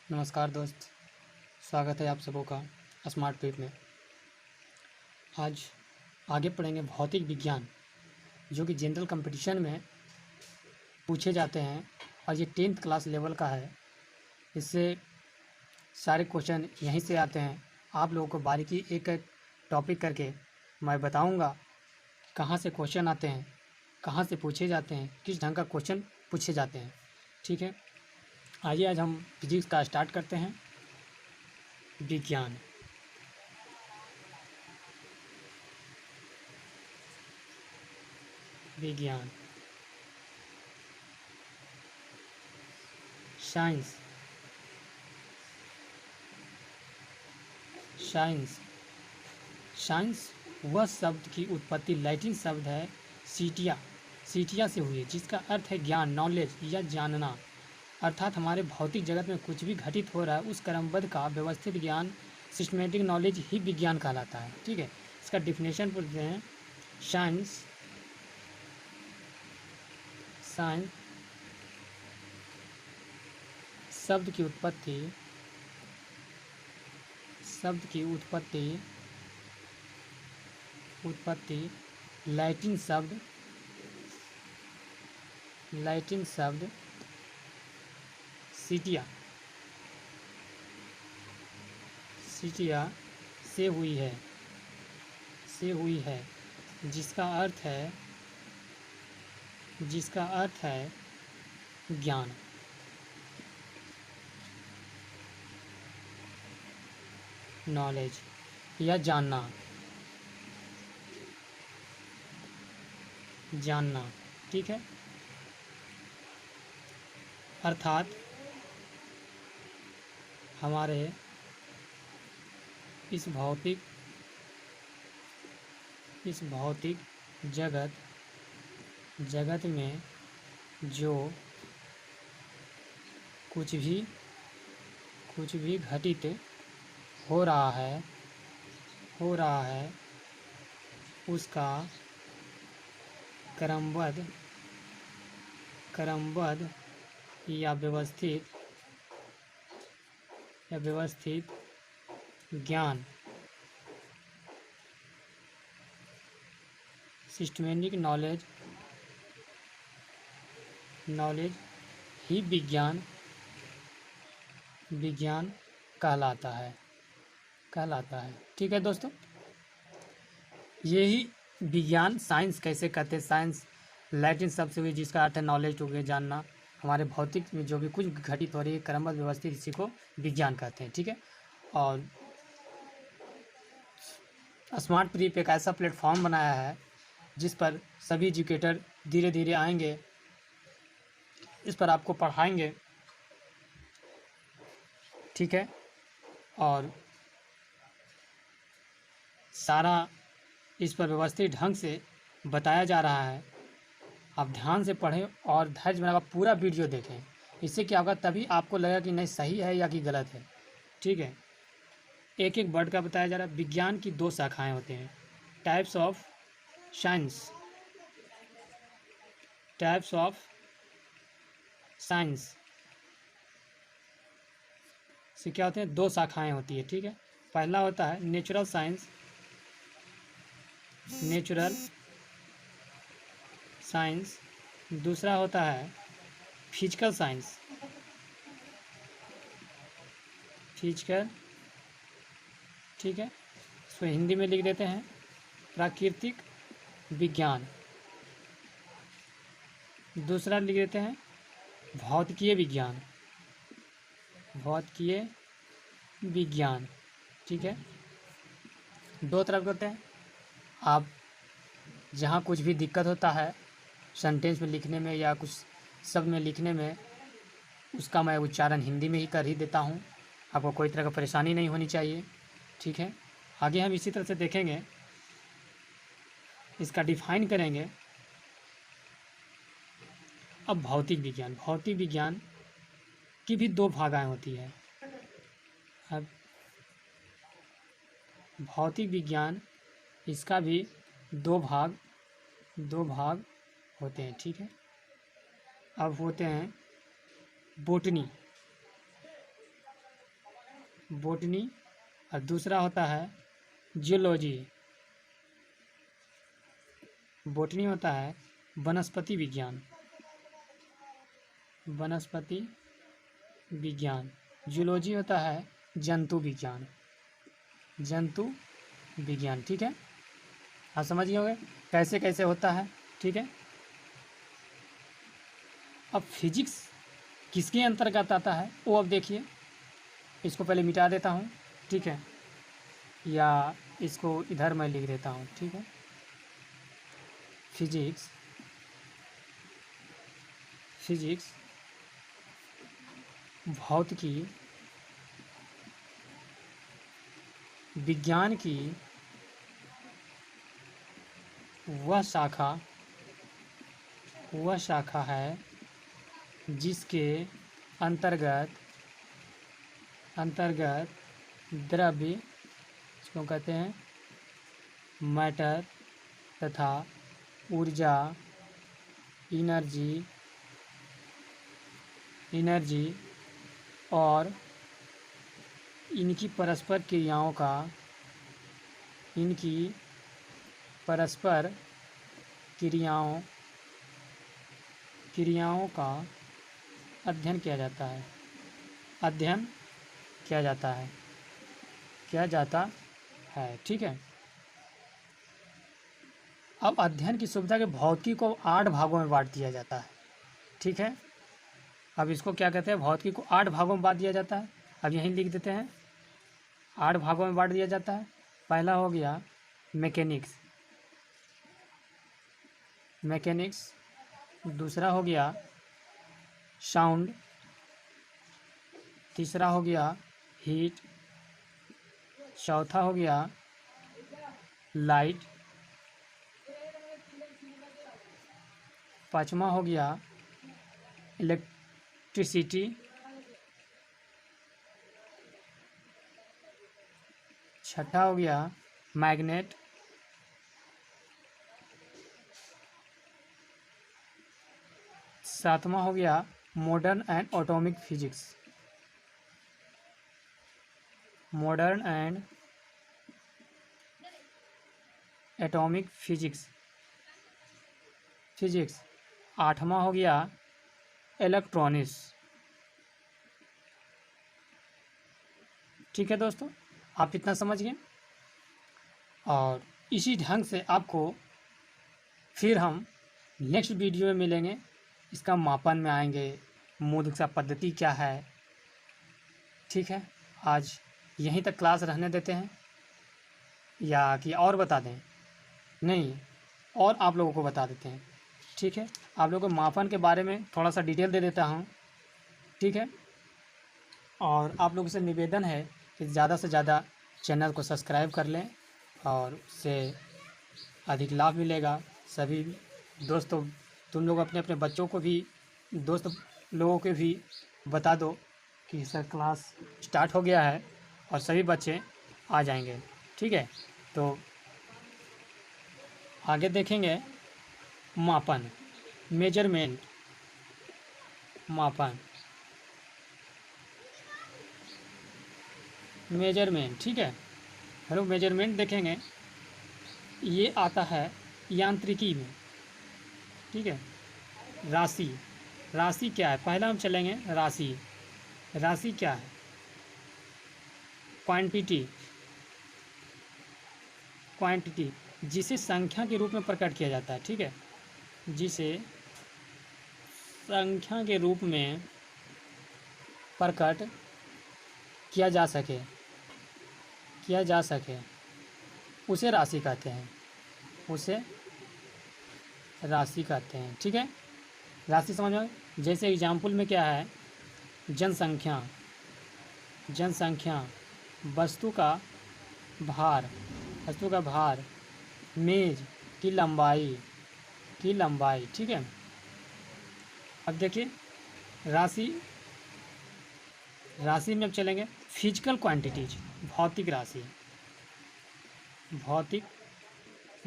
नमस्कार दोस्त, स्वागत है आप सबों का स्मार्ट ट्रिप में। आज आगे पढ़ेंगे भौतिक विज्ञान, जो कि जनरल कंपटीशन में पूछे जाते हैं और ये 10th क्लास लेवल का है। इससे सारे क्वेश्चन यहीं से आते हैं। आप लोगों को बारीकी एक एक टॉपिक करके मैं बताऊंगा कहाँ से क्वेश्चन आते हैं, कहाँ से पूछे जाते हैं, किस ढंग का क्वेश्चन पूछे जाते हैं। ठीक है, आइए आज हम फिजिक्स का स्टार्ट करते हैं। विज्ञान, विज्ञान, साइंस, साइंस, साइंस वह शब्द की उत्पत्ति लैटिन शब्द है सीटिया, सीटिया से हुई है, जिसका अर्थ है ज्ञान, नॉलेज या जानना। अर्थात हमारे भौतिक जगत में कुछ भी घटित हो रहा है उस क्रमबद्ध का व्यवस्थित ज्ञान, सिस्टमेटिक नॉलेज ही विज्ञान कहलाता है। ठीक है, इसका डिफिनेशन पढ़ते हैं। साइंस, साइंस शब्द की उत्पत्ति, शब्द की उत्पत्ति, उत्पत्ति लैटिन शब्द, लैटिन शब्द सीटिया, सीटिया से हुई है, से हुई है, जिसका अर्थ है, जिसका अर्थ है ज्ञान, नॉलेज या जानना, जानना। ठीक है, अर्थात हमारे इस भौतिक, इस भौतिक जगत, जगत में जो कुछ भी घटित हो रहा है, हो रहा है उसका क्रमबद्ध, क्रमबद्ध या व्यवस्थित, या व्यवस्थित ज्ञान, सिस्टमेटिक नॉलेज, नॉलेज ही विज्ञान, विज्ञान कहलाता है, कहलाता है। ठीक है दोस्तों, यही विज्ञान, साइंस कैसे कहते हैं। साइंस लैटिन शब्द से हुई, जिसका अर्थ है नॉलेज, हो गया जानना। हमारे भौतिक में जो भी कुछ घटित हो रही है क्रमबद्ध व्यवस्थित, इसी को विज्ञान कहते हैं। ठीक है, और स्मार्ट प्रीप एक ऐसा प्लेटफॉर्म बनाया है जिस पर सभी एजुकेटर धीरे धीरे आएंगे, इस पर आपको पढ़ाएंगे। ठीक है, और सारा इस पर व्यवस्थित ढंग से बताया जा रहा है। आप ध्यान से पढ़ें और धैर्य बनाकर पूरा वीडियो देखें। इससे क्या होगा, तभी आपको लगेगा कि नहीं सही है या कि गलत है। ठीक है, एक एक वर्ड का बताया जा रहा है। विज्ञान की 2 शाखाएं होते हैं, types of science, types of science से क्या होते हैं, 2 शाखाएं होती है। ठीक है, पहला होता है नेचुरल साइंस, नेचुरल साइंस। दूसरा होता है फिजिकल साइंस, फिजिकल। ठीक है, इसको हिंदी में लिख देते हैं प्राकृतिक विज्ञान। दूसरा लिख देते हैं भौतिकीय विज्ञान, भौतिकीय विज्ञान। ठीक है, 2 तरफ करते हैं। आप जहाँ कुछ भी दिक्कत होता है सेंटेंस में लिखने में या कुछ शब्द में लिखने में, उसका मैं उच्चारण हिंदी में ही कर ही देता हूँ। आपको कोई तरह का परेशानी नहीं होनी चाहिए। ठीक है, आगे हम इसी तरह से देखेंगे, इसका डिफाइन करेंगे। अब भौतिक विज्ञान, भौतिक विज्ञान की भी 2 भागाएं होती है। अब भौतिक विज्ञान, इसका भी 2 भाग, 2 भाग होते हैं। ठीक है, अब होते हैं बोटनी, बोटनी, और दूसरा होता है जियोलॉजी। बोटनी होता है वनस्पति विज्ञान, वनस्पति विज्ञान। जियोलॉजी होता है जंतु विज्ञान, जंतु विज्ञान। ठीक है, आप समझ गए होंगे कैसे कैसे होता है। ठीक है, अब फिजिक्स किसके अंतर्गत आता है वो अब देखिए। इसको पहले मिटा देता हूँ, ठीक है, या इसको इधर मैं लिख देता हूँ। ठीक है, फिजिक्स, फिजिक्स भौतिकी विज्ञान की वह शाखा है जिसके अंतर्गत द्रव्य, इसको कहते हैं मैटर, तथा ऊर्जा, एनर्जी और इनकी परस्पर क्रियाओं का अध्ययन किया जाता है। ठीक है, अब अध्ययन की सुविधा के भौतिकी को 8 भागों में बांट दिया जाता है। ठीक है, अब इसको क्या कहते हैं, भौतिकी को 8 भागों में बांट दिया जाता है। अब यहीं लिख देते हैं, 8 भागों में बांट दिया जाता है। पहला हो गया मैकेनिक्स, दूसरा हो गया साउंड, तीसरा हो गया हीट, चौथा हो गया लाइट, पांचवा हो गया इलेक्ट्रिसिटी, छठा हो गया मैग्नेट, सातवां हो गया मॉडर्न एंड एटॉमिक फिजिक्स, आठवां हो गया इलेक्ट्रॉनिक्स। ठीक है दोस्तों, आप इतना समझ गए। और इसी ढंग से आपको फिर हम नेक्स्ट वीडियो में मिलेंगे। इसका मापन में आएंगे, मूलक पद्धति क्या है। ठीक है, आज यहीं तक क्लास रहने देते हैं, या कि और बता दें? नहीं, और आप लोगों को बता देते हैं। ठीक है, आप लोगों को मापन के बारे में थोड़ा सा डिटेल दे देता हूँ। ठीक है, और आप लोगों से निवेदन है कि ज़्यादा से ज़्यादा चैनल को सब्सक्राइब कर लें, और उससे अधिक लाभ मिलेगा। सभी दोस्तों, तुम लोग अपने अपने बच्चों को भी, दोस्त लोगों को भी बता दो कि सर क्लास स्टार्ट हो गया है, और सभी बच्चे आ जाएंगे। ठीक है, तो आगे देखेंगे मापन, मेजरमेंट, ठीक है। हम लोग मेजरमेंट देखेंगे, ये आता है यांत्रिकी में। ठीक है, राशि क्या है, पहला हम चलेंगे राशि क्या है? क्वांटिटी, जिसे संख्या के रूप में प्रकट किया जाता है। ठीक है, जिसे संख्या के रूप में प्रकट किया जा सके उसे राशि कहते हैं। ठीक है, राशि समझ में। जैसे एग्जाम्पल में क्या है, जनसंख्या, वस्तु का भार, मेज की लंबाई। ठीक है, अब देखिए राशि में अब चलेंगे फिजिकल क्वांटिटीज, भौतिक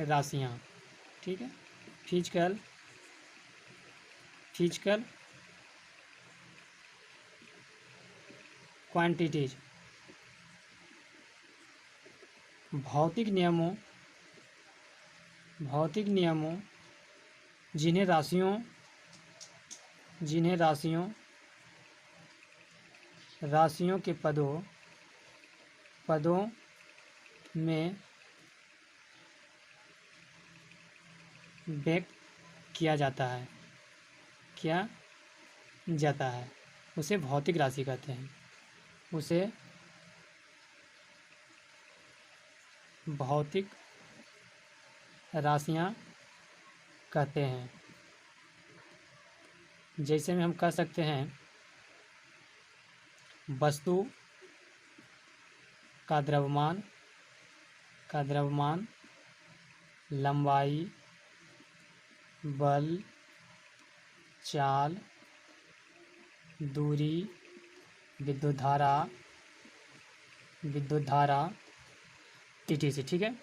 राशियाँ। ठीक है, फिजिकल क्वांटिटीज, भौतिक नियमों जिन्हें राशियों के पदों में व्यक्त किया जाता है उसे भौतिक राशि कहते हैं। उसे भौतिक राशियाँ कहते हैं। जैसे में हम कह सकते हैं वस्तु का द्रव्यमान, लंबाई, बल, चाल, दूरी, विद्युत धारा etc। ठीक है,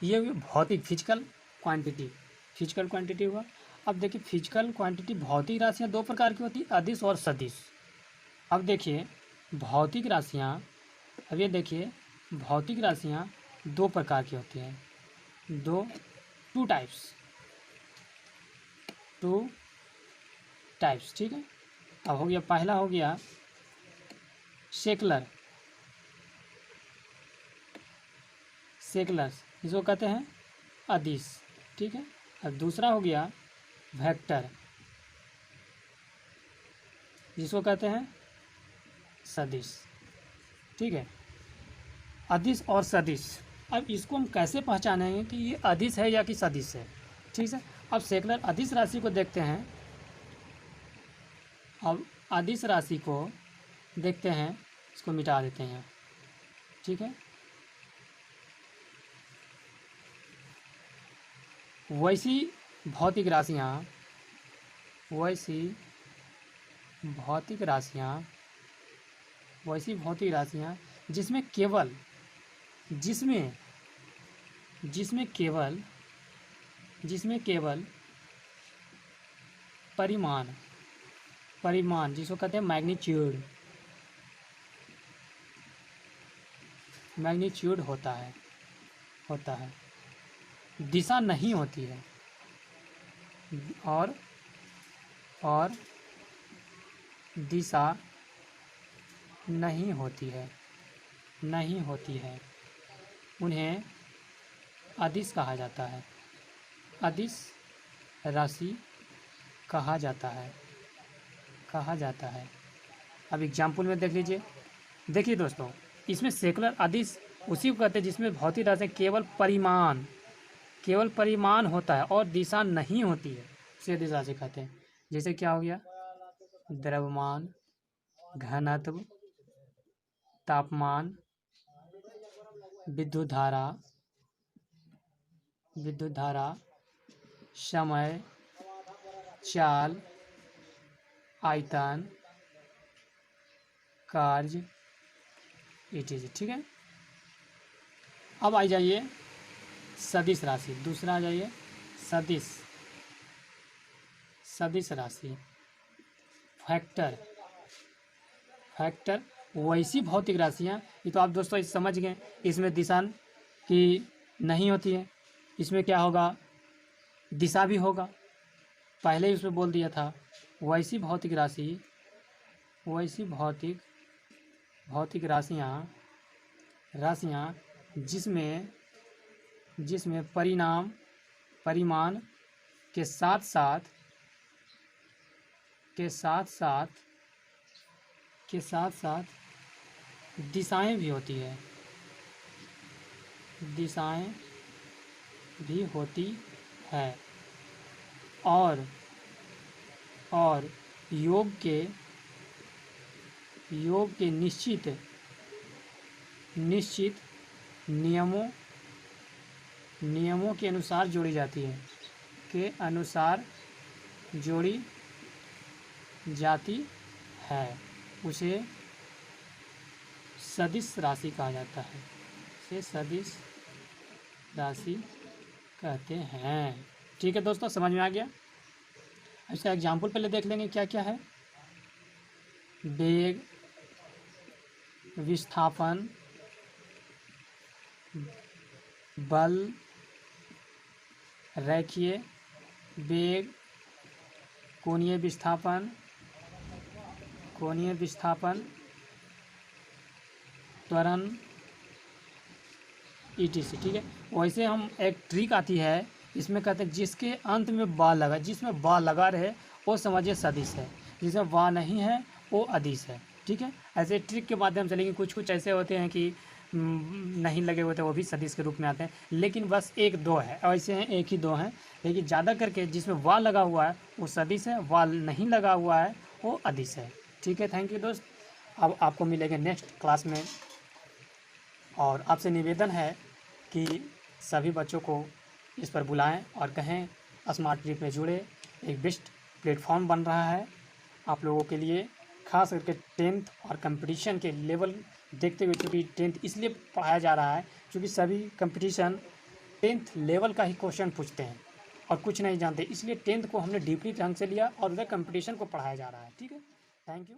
ये भौतिक फिजिकल क्वांटिटी हुआ। अब देखिए फिजिकल क्वांटिटी भौतिक राशियाँ दो प्रकार की होती है, अदिश और सदिश। अब देखिए भौतिक राशियाँ, अब ये देखिए भौतिक राशियाँ दो प्रकार की होती हैं, टू टाइप्स। ठीक है, अब हो गया, पहला हो गया सेकुलर, जिसको कहते हैं अदिश। ठीक है, अब दूसरा हो गया वेक्टर, जिसको कहते हैं सदिश। ठीक है, अदिश और सदिश। अब इसको हम कैसे पहचानेंगे कि ये अदिश है या कि सदिश है। ठीक है, अब सेकुलर अदिश राशि को देखते हैं। अब अदिश राशि को देखते हैं, इसको मिटा देते हैं। ठीक है, वैसी भौतिक राशियाँ जिसमें केवल परिमाण, जिसको कहते हैं मैग्नीट्यूड होता है, दिशा नहीं होती है, और दिशा नहीं होती है, उन्हें अदिश कहा जाता है, अदिश राशि कहा जाता है। अब एग्जाम्पल में देख लीजिए। देखिए दोस्तों, इसमें सेकुलर अदिश उसी को कहते हैं जिसमें भौतिक राशि केवल परिमाण होता है और दिशा नहीं होती है, उसे अदिश राशि कहते हैं। जैसे क्या हो गया, द्रव्यमान, घनत्व, तापमान, विद्युत धारा, समय, चाल, आयतन, कार्य etc। ठीक है, अब आ जाइए सदिश राशि। दूसरा आ जाइए सदिश राशि, फैक्टर। वैसी भौतिक राशियाँ, ये तो आप दोस्तों इस समझ गए, इसमें दिशा की नहीं होती है, इसमें क्या होगा, दिशा भी होगा, पहले ही उसमें बोल दिया था। वैसी भौतिक राशियाँ जिसमें परिमाण के साथ साथ दिशाएं भी होती है, और योग के निश्चित नियमों के अनुसार जोड़ी जाती है, उसे सदिश राशि कहा जाता है, इसे सदिश राशि कहते हैं। ठीक है दोस्तों, समझ में आ गया। इसका एग्जाम्पल पहले देख लेंगे क्या क्या है। वेग, विस्थापन, बल, रेखीय वेग, कोणीय विस्थापन, त्वरण, ETC। ठीक है, वैसे हम एक ट्रिक आती है, इसमें कहते हैं जिसके अंत में बा लगा, जिसमें बा लगा रहे वो समझिए सदिश है, जिसमें बा नहीं है वो अदिश है। ठीक है, ऐसे ट्रिक के माध्यम से, लेकिन कुछ ऐसे होते हैं कि नहीं लगे होते, वो भी सदिश के रूप में आते हैं, लेकिन बस एक दो है, ऐसे हैं एक ही दो हैं, लेकिन ज़्यादा करके जिसमें वा लगा हुआ है वो सदिश है, वा नहीं लगा हुआ है वो अदिश है। ठीक है, थैंक यू दोस्त। अब आपको मिलेंगे नेक्स्ट क्लास में, और आपसे निवेदन है कि सभी बच्चों को इस पर बुलाएं और कहें स्मार्ट ट्रिप में जुड़े, एक बेस्ट प्लेटफॉर्म बन रहा है आप लोगों के लिए, खास करके 10th और कंपटीशन के लेवल देखते हुए, क्योंकि 10th इसलिए पढ़ाया जा रहा है क्योंकि सभी कंपटीशन 10th लेवल का ही क्वेश्चन पूछते हैं और कुछ नहीं जानते, इसलिए 10th को हमने डीपली ढंग से लिया और उधर कंपटीशन को पढ़ाया जा रहा है। ठीक है, थैंक यू।